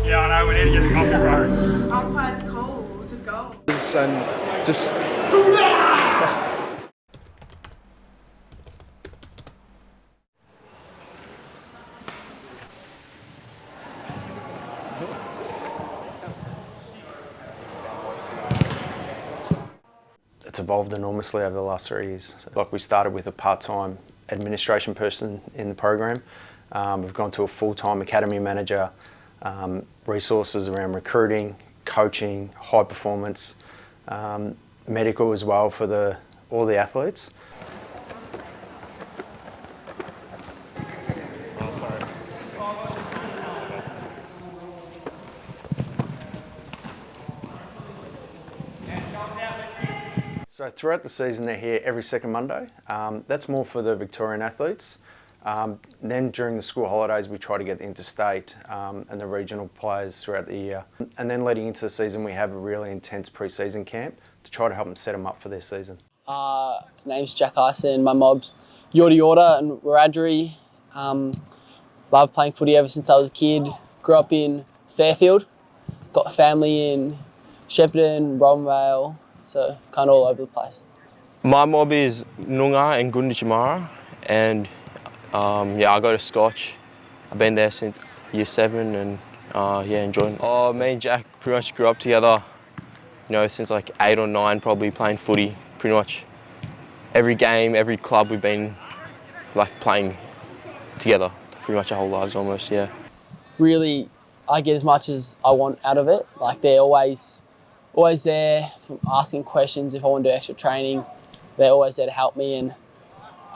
Yeah, I know, we need to get the coffee, bro. Umpire's call was a goal. And just it's evolved enormously over the last 3 years. So, like, we started with a part-time administration person in the program. We've gone to a full-time academy manager, resources around recruiting, coaching, high performance, medical as well for all the athletes. So throughout the season they're here every second Monday. That's more for the Victorian athletes. Then during the school holidays we try to get the interstate and the regional players throughout the year. And then leading into the season we have a really intense pre-season camp to try to help them set them up for their season. Name's Jack Ison, my mob's Yorta Yorta and Wiradjuri. Love playing footy ever since I was a kid. Grew up in Fairfield, got a family in Shepparton, Romvale, so kind of all over the place. My mob is Noongar and Gunditjmara, and yeah, I go to Scotch. I've been there since year 7 and yeah, enjoying it. Me and Jack pretty much grew up together, you know, since like 8 or 9 probably playing footy. Pretty much every game, every club we've been like playing together pretty much our whole lives almost, yeah. Really, I get as much as I want out of it. Like they're always there from asking questions if I want to do extra training. They're always there to help me, and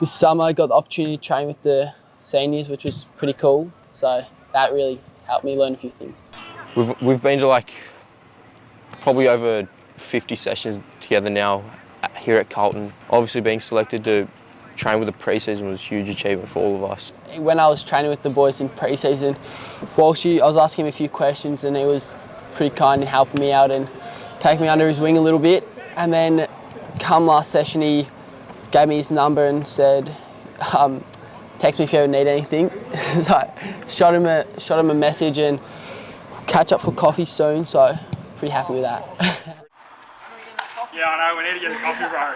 this summer I got the opportunity to train with the seniors, which was pretty cool. So that really helped me learn a few things. We've been to like probably over 50 sessions together now here at Carlton. Obviously being selected to train with the pre-season was a huge achievement for all of us. When I was training with the boys in pre-season, Walshy, I was asking him a few questions and he was pretty kind in helping me out and taking me under his wing a little bit. And then come last session, he gave me his number and said, text me if you ever need anything. So I shot him a message and catch up for coffee soon, so pretty happy with that. Yeah, I know, we need to get the coffee, bro.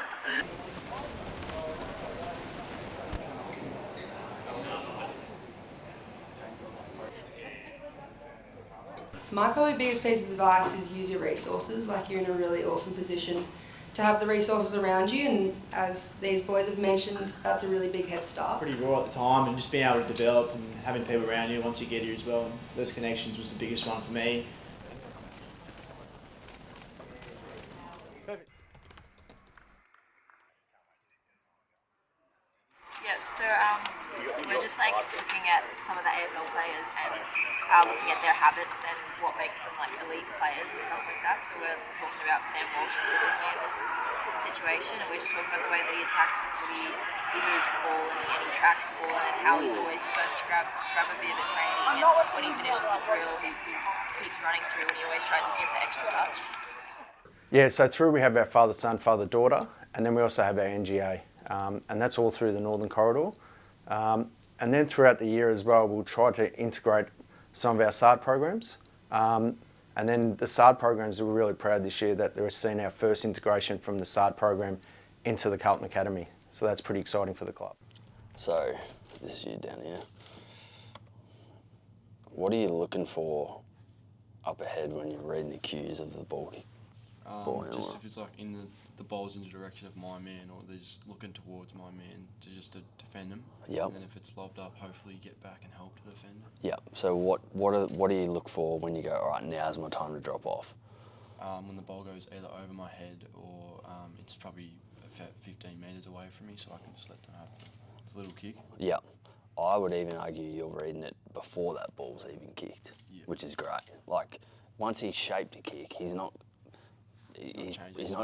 My probably biggest piece of advice is use your resources. Like, you're in a really awesome position to have the resources around you, and as these boys have mentioned, that's a really big head start. Pretty raw at the time, and just being able to develop and having people around you once you get here as well. And those connections was the biggest one for me. Yep, so we're just like looking at some of the AFL players and looking at their habits and what makes them like elite players and stuff like that. So we're talking about Sam Walsh specifically in this situation, and we're just talking about the way that he attacks the footy, he moves the ball and he tracks the ball, and how he's always the first to grab a bit of training, and when he finishes a drill he keeps running through and he always tries to get the extra touch. Yeah, so through we have our father-son, father-daughter, and then we also have our NGA. And that's all through the Northern Corridor. And then throughout the year as well, we'll try to integrate some of our SARD programs. And then the SARD programs, we're really proud this year that they're seeing our first integration from the SARD program into the Carlton Academy. So that's pretty exciting for the club. So, this is you down here. What are you looking for up ahead when you're reading the cues of the ball kick? Just if it's like in the ball's in the direction of my man, or they're just looking towards my man to defend them. Yep. And then if it's lobbed up, hopefully you get back and help to defend. Yep. So what do you look for when you go, all right, now's my time to drop off? When the ball goes either over my head or it's probably 15 metres away from me, so I can just let them have the little kick. Yep. I would even argue you're reading it before that ball's even kicked, which is great. Like, once he's shaped a kick, he's not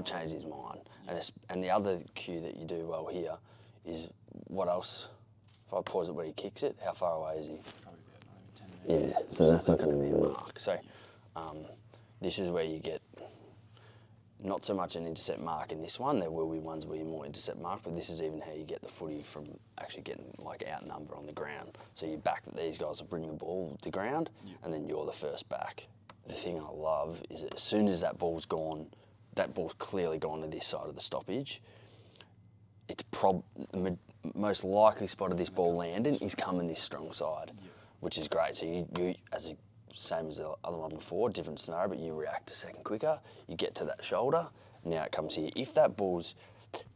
changed his mind. Yeah. And the other cue that you do well here is what else? If I pause it where he kicks it, how far away is he? Probably about 10 metres. Yeah, so that's not going to be a mark. So this is where you get not so much an intercept mark in this one. There will be ones where you're more intercept mark, but this is even how you get the footy from actually getting like outnumber on the ground. So you back that these guys will bring the ball to ground, and then you're the first back. The thing I love is that as soon as that ball's gone, that ball's clearly gone to this side of the stoppage, it's the most likely spot of this ball landing is coming this strong side, which is great. So you as a same as the other one before, different scenario, but you react a second quicker, you get to that shoulder, now it comes here. If that ball's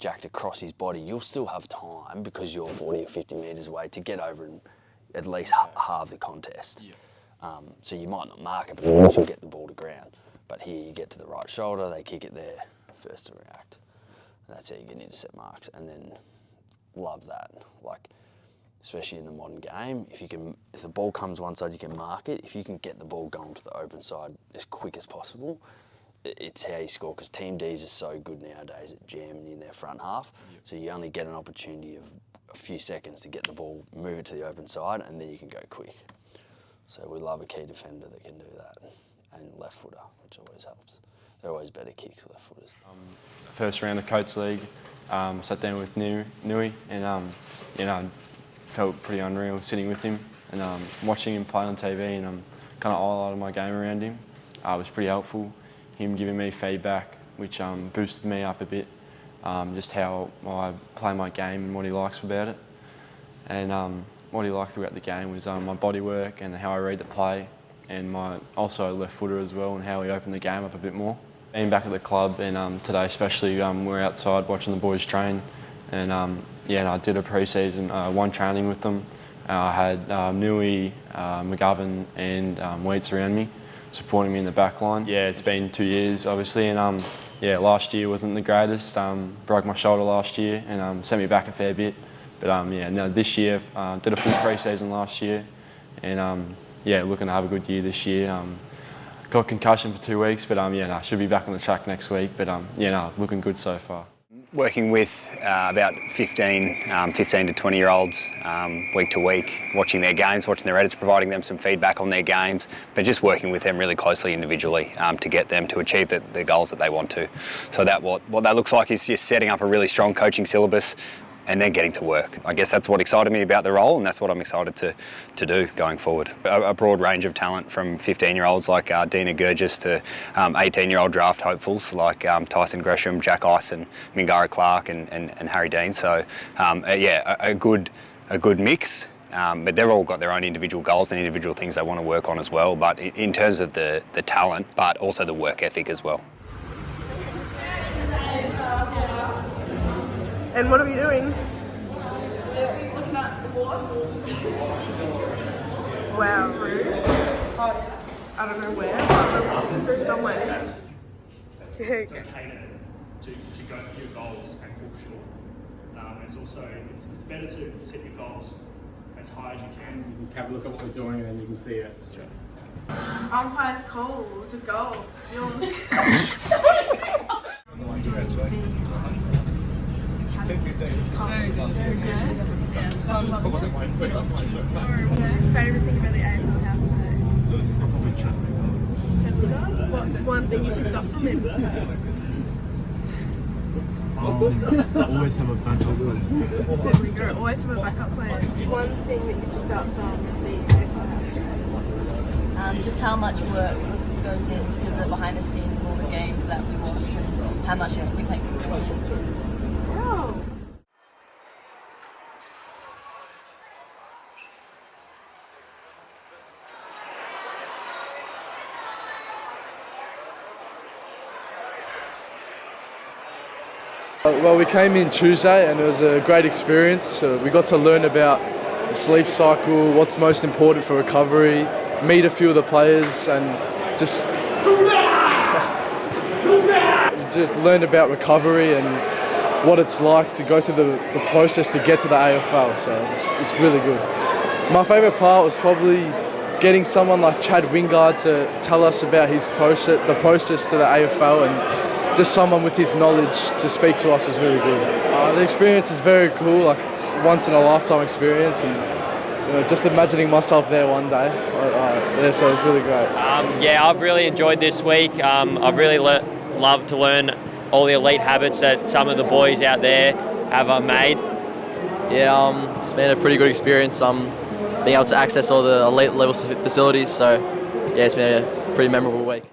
jacked across his body, you'll still have time because you're 40 or 50 metres away to get over and at least halve the contest. So you might not mark it, but at least you'll get the ball to ground. But here you get to the right shoulder, they kick it there, first to react. And that's how you get intercept marks, and then love that. Like, especially in the modern game, if the ball comes one side, you can mark it. If you can get the ball going to the open side as quick as possible, it's how you score, because Team Ds are so good nowadays at jamming in their front half. So you only get an opportunity of a few seconds to get the ball, move it to the open side, and then you can go quick. So we love a key defender that can do that, and left footer, which always helps. They're always better kicks, left footers. First round of Coates League, sat down with Nui, and felt pretty unreal sitting with him and watching him play on TV, and kind of highlighted my game around him. It was pretty helpful. Him giving me feedback, which boosted me up a bit, just how I play my game and what he likes about it. And what he liked throughout the game was my body work and how I read the play, and my also left footer as well, and how he opened the game up a bit more. Being back at the club, and today especially, we're outside watching the boys train, and I did a pre-season one training with them. I had Nui, McGovern and Weeds around me, supporting me in the back line. Yeah, it's been 2 years obviously, and last year wasn't the greatest. Broke my shoulder last year and sent me back a fair bit. But this year, did a full pre-season last year, and looking to have a good year this year. Got concussion for 2 weeks, but should be back on the track next week. But looking good so far. Working with about 15 to 20-year-olds week to week, watching their games, watching their edits, providing them some feedback on their games, but just working with them really closely individually to get them to achieve the goals that they want to. So what that looks like is just setting up a really strong coaching syllabus and then getting to work. I guess that's what excited me about the role, and that's what I'm excited to do going forward. A broad range of talent, from 15-year-olds like Dina Gurgis to 18-year-old draft hopefuls like Tyson Gresham, Jack Ison, Mingara Clark and Harry Dean. So a good mix, but they've all got their own individual goals and individual things they want to work on as well, but in terms of the talent, but also the work ethic as well. And what are we doing? Looking at the board. Wow, rude. I don't know where, but we're walking through somewhere. It's okay to go for your goals and fall short. It's also it's better to set your goals as high as you can. You can have a look at what we're doing and then you can see it. So. Umpire's call was a goal. Yours. Yeah, it's fun. What's your favourite thing about the AFL house today? What's one thing you picked up from him? Always have a backup player. There we go. Always have a backup player. One thing that you picked up from the AFL house today? Just how much work goes into the behind the scenes of all the games that we watch, and how much we take for granted. Oh. Well, we came in Tuesday and it was a great experience. We got to learn about the sleep cycle, what's most important for recovery, meet a few of the players and just learn about recovery and what it's like to go through the process to get to the AFL. So it's really good. My favourite part was probably getting someone like Chad Wingard to tell us about his process, the process to the AFL, and just someone with his knowledge to speak to us was really good. The experience is very cool, like it's once in a lifetime experience, and just imagining myself there one day. So it was really great. I've really enjoyed this week. I've really love to learn all the elite habits that some of the boys out there have made. Yeah, it's been a pretty good experience. Being able to access all the elite level facilities. So yeah, it's been a pretty memorable week.